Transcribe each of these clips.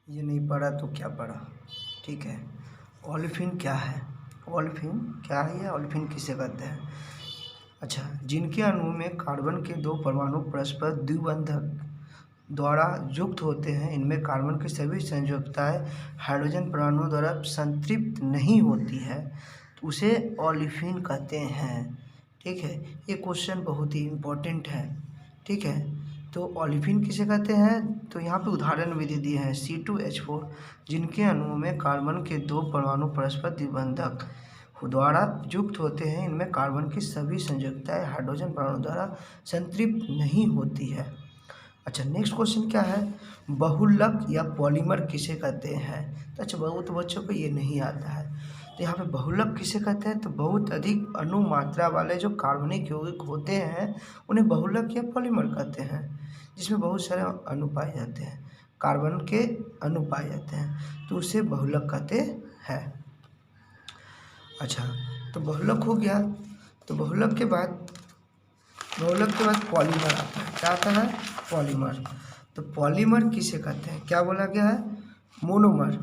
ये नहीं पढ़ा तो क्या पढ़ा। ठीक है, ओलेफिन क्या है? ओलेफिन क्या है या ओलेफिन किसे कहते हैं? अच्छा, जिनके अणु में कार्बन के दो परमाणु परस्पर द्विबंधक द्वारा युक्त होते हैं, इनमें कार्बन की सभी संयोजकताएं हाइड्रोजन परमाणु द्वारा संतृप्त नहीं होती है, तो उसे ओलेफिन कहते हैं। ठीक है, ये क्वेश्चन बहुत ही इम्पोर्टेंट है। ठीक है, तो ओलेफिन किसे कहते हैं? तो यहाँ पे उदाहरण भी दे दिए हैं, C2H4 जिनके अणुओं में कार्बन के दो परमाणु परस्पर द्विबंधक द्वारा युक्त होते हैं, इनमें कार्बन की सभी संयोजकताएं हाइड्रोजन परमाणु द्वारा संतृप्त नहीं होती है। अच्छा, नेक्स्ट क्वेश्चन क्या है? बहुलक या पॉलीमर किसे कहते हैं? तो अच्छा, बहुत बच्चों को ये नहीं आता है। तो यहाँ पे बहुलक किसे कहते हैं? तो बहुत अधिक अणु मात्रा वाले जो कार्बनिक यौगिक होते हैं उन्हें बहुलक या पॉलीमर कहते हैं, जिसमें बहुत सारे अणु पाए जाते हैं, कार्बन के अणु पाए जाते हैं, तो उसे बहुलक कहते हैं। अच्छा, तो बहुलक हो गया। तो बहुलक के बाद पॉलीमर आता है। क्या आता है? पॉलीमर। तो पॉलीमर किसे कहते हैं? क्या बोला गया है? मोनोमर।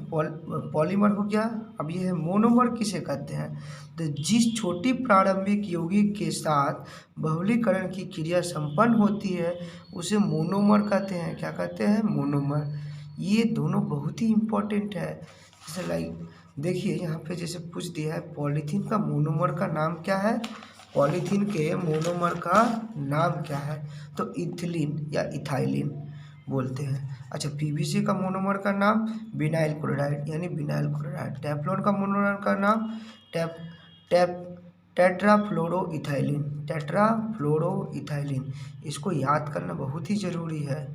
पॉलीमर हो गया। अब ये है मोनोमर किसे कहते हैं? तो जिस छोटी प्रारंभिक यौगिक के साथ बहुलीकरण की क्रिया संपन्न होती है उसे मोनोमर कहते हैं। क्या कहते हैं? मोनोमर। ये दोनों बहुत ही इम्पोर्टेंट है। जैसे लाइक देखिए यहाँ पे जैसे पूछ दिया है, पॉलीथीन का मोनोमर का नाम क्या है? पॉलीथीन के मोनोमर का नाम क्या है? तो इथिलीन या इथाइलिन बोलते हैं। अच्छा, पीवीसी का मोनोमर का नाम विनाइल क्लोराइड यानी विनाइल क्लोराइड। टेफ्लॉन का मोनोमर का नाम टेप टेप टेट्राफ्लोरोइथाइलिन। इसको याद करना बहुत ही ज़रूरी है।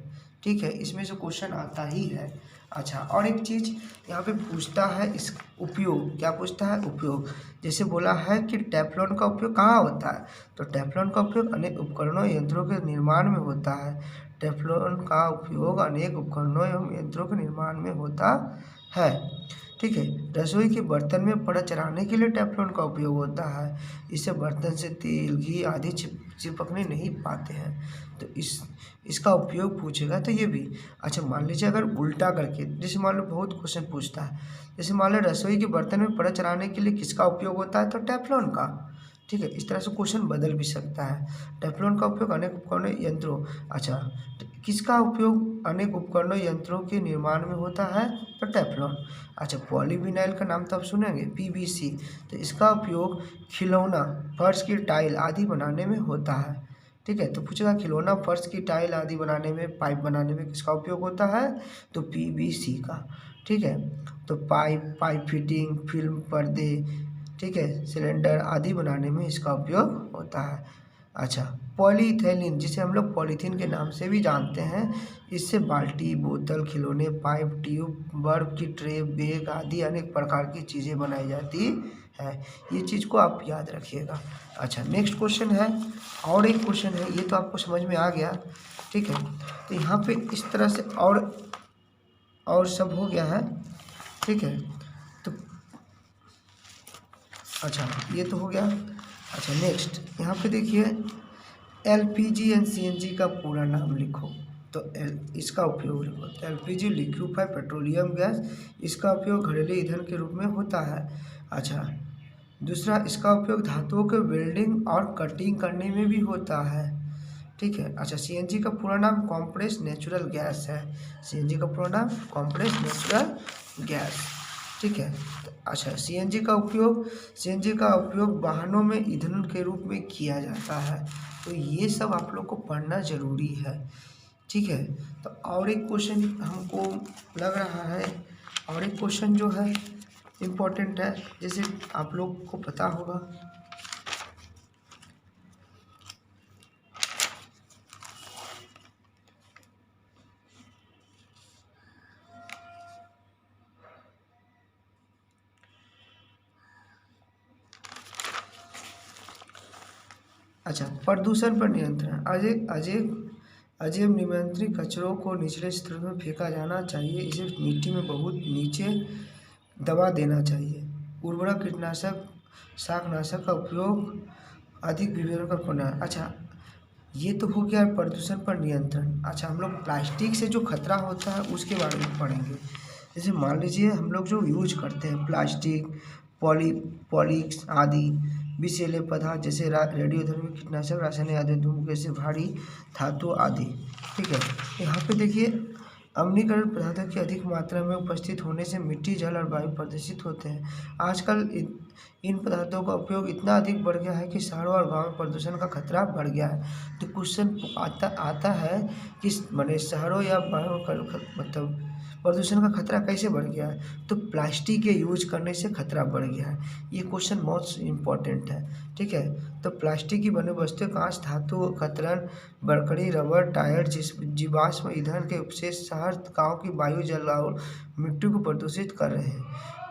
ठीक है, इसमें से क्वेश्चन आता ही है। अच्छा, और एक चीज़ यहाँ पे पूछता है, इस उपयोग क्या पूछता है? उपयोग। जैसे बोला है कि टेफ्लॉन का उपयोग कहाँ होता है? तो टेफ्लॉन का उपयोग अनेक उपकरणों यंत्रों के निर्माण में होता है। टेफ्लॉन का उपयोग अनेक उपकरणों एवं यंत्रों के निर्माण में होता है। ठीक है, रसोई के बर्तन में परत चढ़ाने के लिए टेफ्लॉन का उपयोग होता है। इससे बर्तन से तेल, घी आदि चिपकने नहीं पाते हैं। तो इसका उपयोग पूछेगा तो ये भी। अच्छा, मान लीजिए अगर उल्टा करके, जैसे मान लो बहुत क्वेश्चन पूछता है, जैसे मान लो रसोई के बर्तन में परत चढ़ाने के लिए किसका उपयोग होता है? तो टेफ्लॉन का। ठीक है, इस तरह से क्वेश्चन बदल भी सकता है। टेफ्लॉन का उपयोग अनेक उपकरणों यंत्रों। अच्छा, किसका उपयोग अनेक उपकरणों यंत्रों के निर्माण में होता है? तो टेफ्लॉन। अच्छा, पॉलीविनाइल का नाम तो आप सुनेंगे, पीवीसी। तो इसका उपयोग खिलौना, फर्श की टाइल आदि बनाने में होता है। ठीक है, तो पूछेगा खिलौना, फर्श की टाइल आदि बनाने में, पाइप बनाने में किसका उपयोग होता है? तो पीवीसी का। ठीक है, तो पाइप फिटिंग, फिल्म पर्दे, ठीक है, सिलेंडर आदि बनाने में इसका उपयोग होता है। अच्छा, पॉलीइथेलिन जिसे हम लोग पॉलीथीन के नाम से भी जानते हैं, इससे बाल्टी, बोतल, खिलौने, पाइप, ट्यूब, बर्फ की ट्रे, बैग आदि अनेक प्रकार की चीज़ें बनाई जाती है। ये चीज़ को आप याद रखिएगा। अच्छा, नेक्स्ट क्वेश्चन है, और एक क्वेश्चन है, ये तो आपको समझ में आ गया। ठीक है, तो यहाँ पे इस तरह से और सब हो गया है। ठीक है, तो अच्छा, ये तो हो गया। अच्छा, नेक्स्ट यहाँ पे देखिए, एलपीजी एंड सीएनजी का पूरा नाम लिखो। तो इसका उपयोग लिखो। तो एलपीजी लिक्विफाइड पेट्रोलियम गैस, इसका उपयोग घरेलू ईंधन के रूप में होता है। अच्छा, दूसरा, इसका उपयोग धातुओं के वेल्डिंग और कटिंग करने में भी होता है। ठीक है। अच्छा, सीएनजी का पूरा नाम कॉम्प्रेस नेचुरल गैस है। सीएनजी का पूरा नाम कॉम्प्रेस नेचुरल गैस। ठीक है। अच्छा, सीएनजी का उपयोग वाहनों में ईंधन के रूप में किया जाता है। तो ये सब आप लोग को पढ़ना ज़रूरी है। ठीक है। तो और एक क्वेश्चन हमको लग रहा है, और एक क्वेश्चन जो है इम्पोर्टेंट है, जैसे आप लोग को पता होगा। अच्छा, प्रदूषण पर नियंत्रण। अजैव निमंत्रित कचरों को निचले स्तर में फेंका जाना चाहिए। इसे मिट्टी में बहुत नीचे दबा देना चाहिए। उर्वरक, कीटनाशक, शाकनाशक का उपयोग अधिक विवरण का होना। अच्छा, ये तो हो गया प्रदूषण पर नियंत्रण। अच्छा, हम लोग प्लास्टिक से जो खतरा होता है उसके बारे में पढ़ेंगे। जैसे मान लीजिए हम लोग जो यूज करते हैं प्लास्टिक, पॉलिश आदि विषैले पदार्थ जैसे रेडियोधर्मी कीटनाशक, रासायनिक आदि धूमकेतु जैसे भारी धातु आदि। ठीक है, यहाँ पे देखिए अम्लीकरण पदार्थों की अधिक मात्रा में उपस्थित होने से मिट्टी, जल और वायु प्रदूषित होते हैं। आजकल इन पदार्थों का उपयोग इतना अधिक बढ़ गया है कि शहरों और गाँव में प्रदूषण का खतरा बढ़ गया है। तो क्वेश्चन आता है कि माने शहरों या गाँव का मतलब प्रदूषण का खतरा कैसे बढ़ गया है? तो प्लास्टिक के यूज करने से खतरा बढ़ गया है। ये क्वेश्चन बहुत इम्पोर्टेंट है। ठीक है, तो प्लास्टिक की बने वस्तुएं कांच, धातु, कतरन, बरकड़ी, रबर, टायर, जीवाश्म ईंधन के अपशेष शहर, गाँव की वायु, जल और मिट्टी को प्रदूषित कर रहे हैं।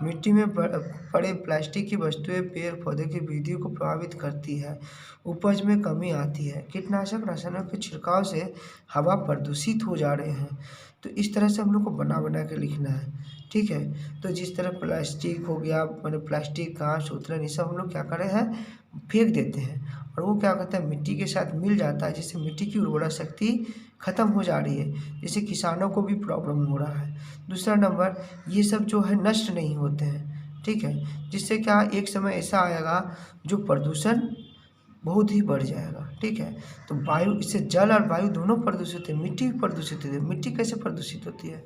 मिट्टी में पड़े प्लास्टिक की वस्तुएं पेड़ पौधे की वृद्धि को प्रभावित करती है, उपज में कमी आती है। कीटनाशक रसायनों के छिड़काव से हवा प्रदूषित हो जा रहे हैं। तो इस तरह से हम लोग को बना के लिखना है। ठीक है, तो जिस तरह प्लास्टिक हो गया, मैंने प्लास्टिक, कांच, उतरन, ये सब हम लोग क्या कर रहे हैं, फेंक देते हैं और वो क्या करता है, मिट्टी के साथ मिल जाता है, जिससे मिट्टी की उर्वरा शक्ति खत्म हो जा रही है, जिससे किसानों को भी प्रॉब्लम हो रहा है। दूसरा नंबर, ये सब जो है नष्ट नहीं होते हैं। ठीक है, जिससे क्या एक समय ऐसा आएगा जो प्रदूषण बहुत ही बढ़ जाएगा। ठीक है, तो वायु, इससे जल और वायु दोनों प्रदूषित है, मिट्टी भी प्रदूषित है। मिट्टी कैसे प्रदूषित होती है?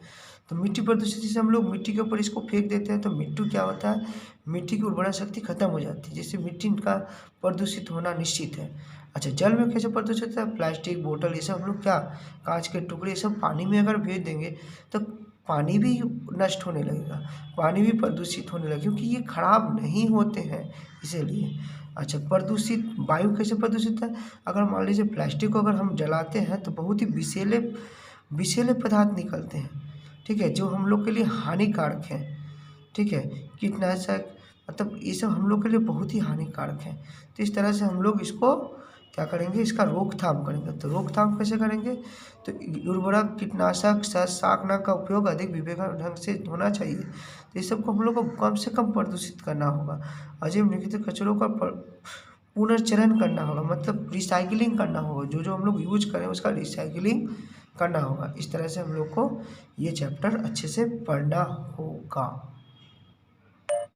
तो मिट्टी प्रदूषित, जैसे हम लोग मिट्टी के ऊपर इसको फेंक देते हैं तो मिट्टी क्या होता है, मिट्टी की उर्वरा शक्ति खत्म हो जाती है, जिससे मिट्टी का प्रदूषित होना निश्चित है। अच्छा, जल में कैसे प्रदूषित होता है? प्लास्टिक बोतल, ये सब हम लोग क्या, कांच के टुकड़े, ये सब पानी में अगर भेज देंगे तो पानी भी नष्ट होने लगेगा, पानी भी प्रदूषित होने लगेगा, क्योंकि ये खराब नहीं होते हैं इसीलिए। अच्छा, प्रदूषित वायु कैसे प्रदूषित है? अगर मान लीजिए प्लास्टिक को अगर हम जलाते हैं तो बहुत ही विषैले पदार्थ निकलते हैं। ठीक है, जो हम लोग के लिए हानिकारक हैं। ठीक है, कीटनाशक, मतलब ये सब हम लोग के लिए बहुत ही हानिकारक हैं। तो इस तरह से हम लोग इसको क्या करेंगे, इसका रोकथाम करेंगे। तो रोकथाम कैसे करेंगे? तो उर्वरक, कीटनाशक, शाकनाशक का उपयोग अधिक विवेकपूर्ण ढंग से होना चाहिए। तो ये सबको हम लोग को कम से कम प्रदूषित करना होगा। अजीब निगमित कचरों का पुनर्चरण करना होगा, मतलब रिसाइकलिंग करना होगा। जो हम लोग यूज करें उसका रिसाइकलिंग करना होगा। इस तरह से हम लोग को ये चैप्टर अच्छे से पढ़ना होगा।